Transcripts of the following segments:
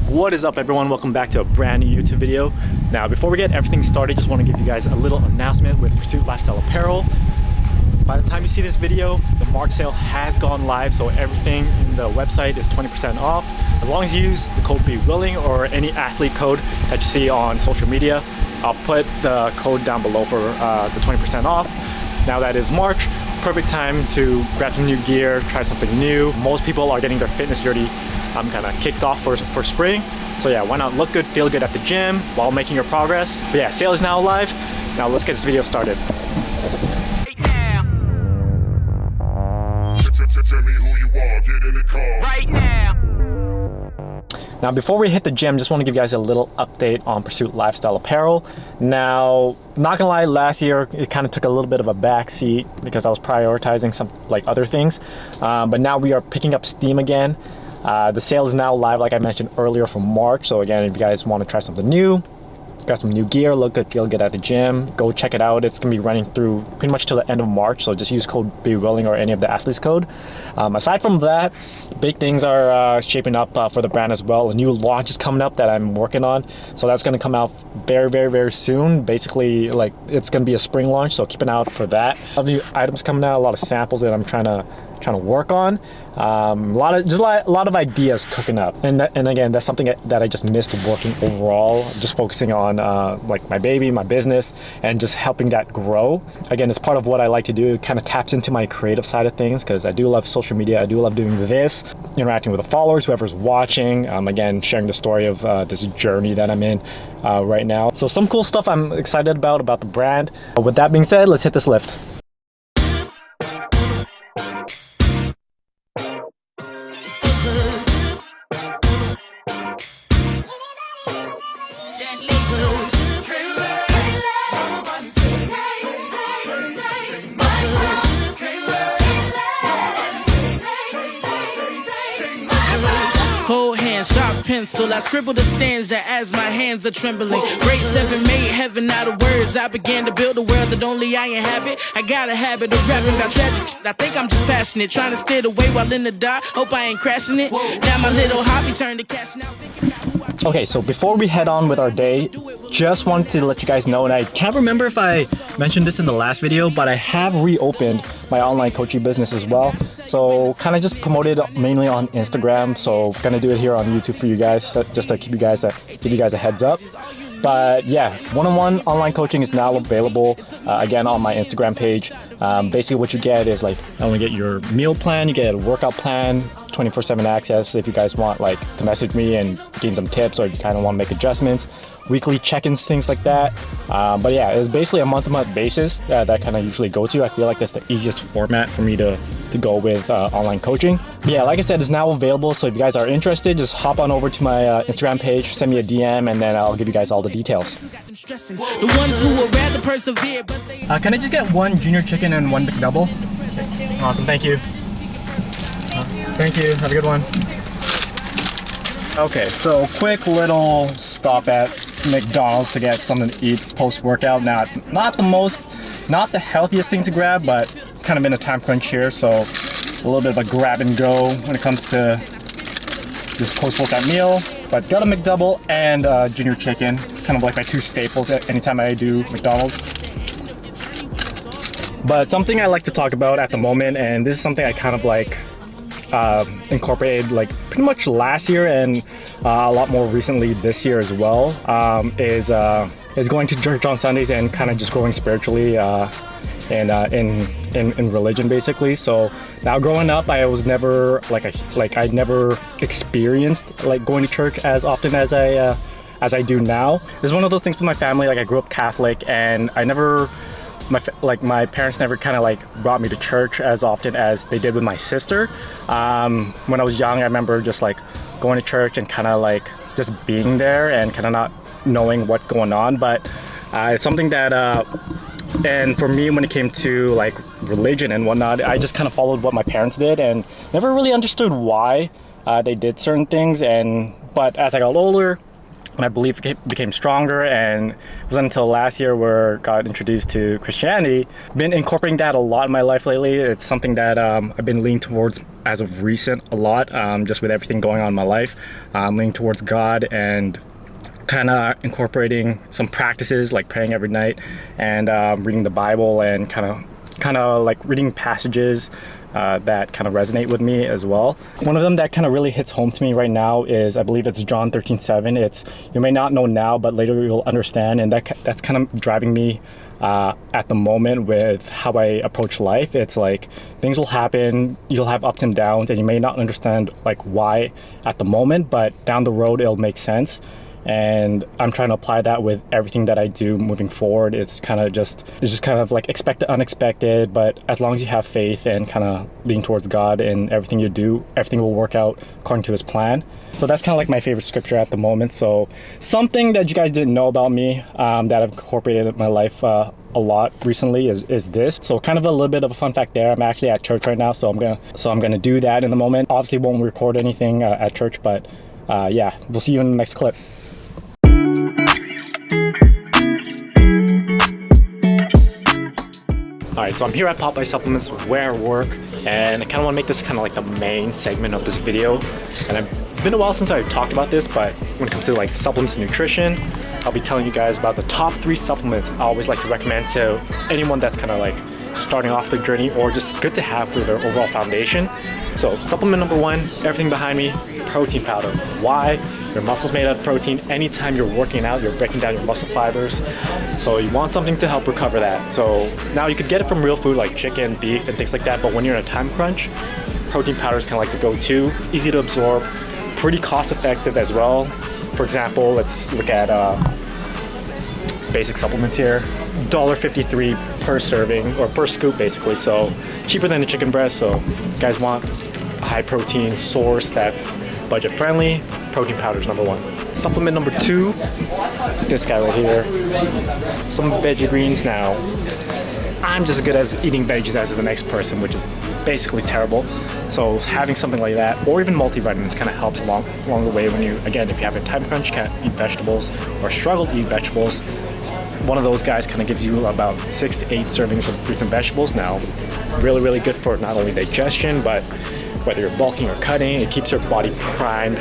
What is up, everyone? Welcome back to a brand new YouTube video. Now, before we get everything started, just want to give you guys a little announcement with Pursuit Lifestyle Apparel. By the time you see this video, the March sale has gone live, so everything in the website is 20% off. As long as you use the code BEWILLING or any athlete code that you see on social media. I'll put the code down below for the 20% off. Now that is March, perfect time to grab some new gear, try something new. Most people are getting their fitness journey kind of kicked off for spring. So yeah, why not look good, feel good at the gym while making your progress. But yeah, sale is now live. Now let's get this video started. Tell me who you are, get in the car. Right now. Now, before we hit the gym, just want to give you guys a little update on Pursuit Lifestyle Apparel. Now, not gonna lie, last year it kind of took a little bit of a backseat because I was prioritizing some other things. But now we are picking up steam again. The sale is now live, like I mentioned earlier, for March. So again, if you guys want to try something new, got some new gear, look good, feel good at the gym, go check it out. It's gonna be running through pretty much till the end of March, so just use code BEWILLING or any of the athlete's code. Aside from that, big things are shaping up for the brand as well. A new launch is coming up that I'm working on, so that's gonna come out very soon. Basically, like, it's gonna be a spring launch, so keep an eye out for that. A lot of new items coming out, a lot of samples that I'm trying to work on. A lot of ideas cooking up, and again, that's something that I just missed working overall, just focusing on like my baby, my business, and just helping that grow. Again, it's part of what I like to do. It kind of taps into my creative side of things because I do love social media. I do love doing this, interacting with the followers, whoever's watching, again, sharing the story of this journey that I'm in right now. So some cool stuff I'm excited about the brand. With that being said, let's hit this lift. Cold hand, sharp pencil, I scribble the stanza as my hands are trembling. Grade 7 made heaven out of words. I began to build a world that only I inhabit. I got a habit of rapping about tragic shit. I think I'm just passionate, trying to steer the way while in the dark. Hope I ain't crashing it. Now my little hobby turned to cash now. Okay, so before we head on with our day, just wanted to let you guys know, and I can't remember if I mentioned this in the last video, but I have reopened my online coaching business as well. So kind of just promoted mainly on Instagram. So gonna do it here on YouTube for you guys, just to give you guys a heads up. But yeah, one-on-one online coaching is now available again on my Instagram page. Basically what you get is, like, not only get your meal plan, you get a workout plan, 24/7 access if you guys want, like, to message me and gain some tips, or if you kind of want to make adjustments, weekly check-ins, things like that. But yeah, it's basically a month-to-month basis that kind of usually go to. I feel like that's the easiest format for me to go with online coaching. But yeah, like I said, it's now available, so if you guys are interested, just hop on over to my Instagram page, send me a DM, and then I'll give you guys all the details. Can I just get one junior chicken and one McDouble? Awesome, thank you. Thank you, have a good one. Okay, so quick little stop at McDonald's to get something to eat post-workout. Now, not the healthiest thing to grab, but kind of in a time crunch here, so a little bit of a grab and go when it comes to this post-workout meal. But got a McDouble and junior chicken, kind of like my two staples anytime I do McDonald's. But something I like to talk about at the moment, and this is something I kind of like incorporated like pretty much last year and a lot more recently this year as well, is going to church on Sundays and kind of just growing spiritually and in religion, basically. So now, growing up, I was never I never experienced like going to church as often as I do now. It's one of those things with my family. Like, I grew up Catholic, and I never, my parents never kind of like brought me to church as often as they did with my sister. When I was young, I remember just like going to church and kind of like just being there and kind of not knowing what's going on. But it's something that and for me, when it came to like religion and whatnot, I just kind of followed what my parents did and never really understood why they did certain things. But as I got older, my belief became stronger, and it wasn't until last year where got introduced to Christianity. Been incorporating that a lot in my life lately. It's something that I've been leaning towards as of recent a lot, just with everything going on in my life. Leaning towards God and kind of incorporating some practices like praying every night and reading the Bible, and kind of like reading passages that kind of resonate with me as well. One of them that kind of really hits home to me right now is, I believe it's John 13:7. It's, you may not know now, but later you'll understand. And that's kind of driving me at the moment with how I approach life. It's like things will happen, you'll have ups and downs, and you may not understand like why at the moment, but down the road it'll make sense. And I'm trying to apply that with everything that I do moving forward. It's just kind of like expect the unexpected, but as long as you have faith and kind of lean towards God in everything you do, everything will work out according to his plan. So that's kind of like my favorite scripture at the moment. So something that you guys didn't know about me that I've incorporated in my life a lot recently is this. So kind of a little bit of a fun fact there. I'm actually at church right now, so I'm gonna do that in the moment. Obviously won't record anything at church, but yeah, we'll see you in the next clip. Alright, so I'm here at Popeye Supplements where I work, and I kind of want to make this kind of like the main segment of this video. And it's been a while since I've talked about this, but when it comes to like supplements and nutrition, I'll be telling you guys about the top 3 supplements I always like to recommend to anyone that's kind of like starting off their journey, or just good to have for their overall foundation. So supplement number 1, everything behind me, protein powder. Why? Your muscles made out of protein. Anytime you're working out, you're breaking down your muscle fibers. So you want something to help recover that. So now you could get it from real food like chicken, beef, and things like that, but when you're in a time crunch, protein powder is kind of like the go-to. It's easy to absorb, pretty cost effective as well. For example, let's look at basic supplements here. $1.53 per serving, or per scoop basically, so cheaper than a chicken breast. So if you guys want a high protein source that's budget friendly, protein powder is number 1. Supplement number 2, this guy right here, some veggie greens. Now I'm just as good as eating veggies as the next person, which is basically terrible. So having something like that, or even multivitamins, kind of helps along the way when you, again, if you have a time crunch, can't eat vegetables, or struggle to eat vegetables. One of those guys kind of gives you about 6 to 8 servings of fruits and vegetables. Now, really good for not only digestion, but whether you're bulking or cutting, it keeps your body primed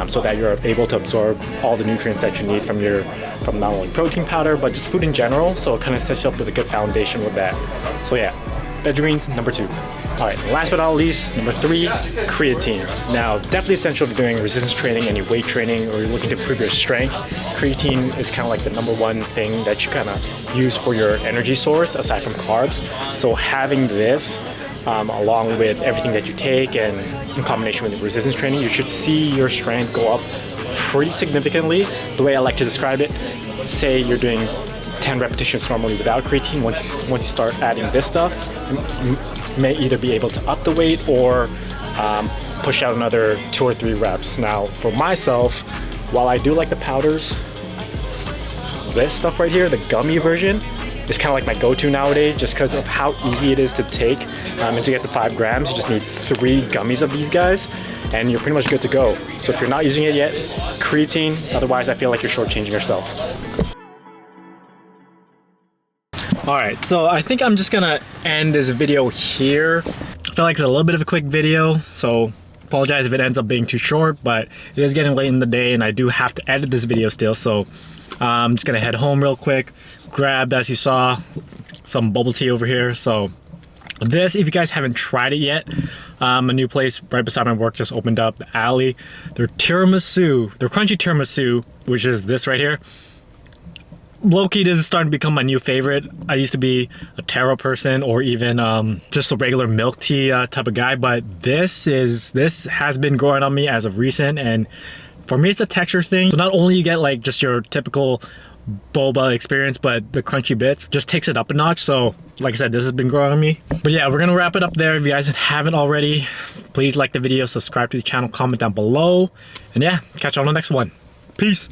so that you're able to absorb all the nutrients that you need from not only protein powder, but just food in general. So it kind of sets you up with a good foundation with that. So yeah, veggie greens, number 2. All right, last but not least, number 3, creatine. Now, definitely essential if you're doing resistance training, any weight training, or you're looking to improve your strength. Creatine is kind of like the number 1 thing that you kind of use for your energy source aside from carbs. So having this along with everything that you take, and in combination with resistance training, you should see your strength go up pretty significantly. The way I like to describe it, say you're doing 10 repetitions normally without creatine. Once you start adding this stuff, you may either be able to up the weight or push out another 2 or 3 reps. Now, for myself, while I do like the powders, this stuff right here, the gummy version, is kind of like my go-to nowadays, just because of how easy it is to take. And to get the 5 grams, you just need 3 gummies of these guys, and you're pretty much good to go. So if you're not using it yet, creatine. Otherwise, I feel like you're shortchanging yourself. Alright, so I think I'm just gonna end this video here. I feel like it's a little bit of a quick video, so apologize if it ends up being too short, but it is getting late in the day and I do have to edit this video still, so I'm just gonna head home real quick. Grabbed, as you saw, some bubble tea over here. So this, if you guys haven't tried it yet, a new place right beside my work just opened up, the alley. Their tiramisu, their crunchy tiramisu, which is this right here. Low-key, this is starting to become my new favorite. I used to be a taro person, or even just a regular milk tea type of guy, but this has been growing on me as of recent, and for me it's a texture thing. So not only you get like just your typical boba experience, but the crunchy bits just takes it up a notch. So like I said, this has been growing on me. But yeah, we're gonna wrap it up there. If you guys haven't already, please like the video, subscribe to the channel, comment down below, and yeah, catch you on the next one. Peace.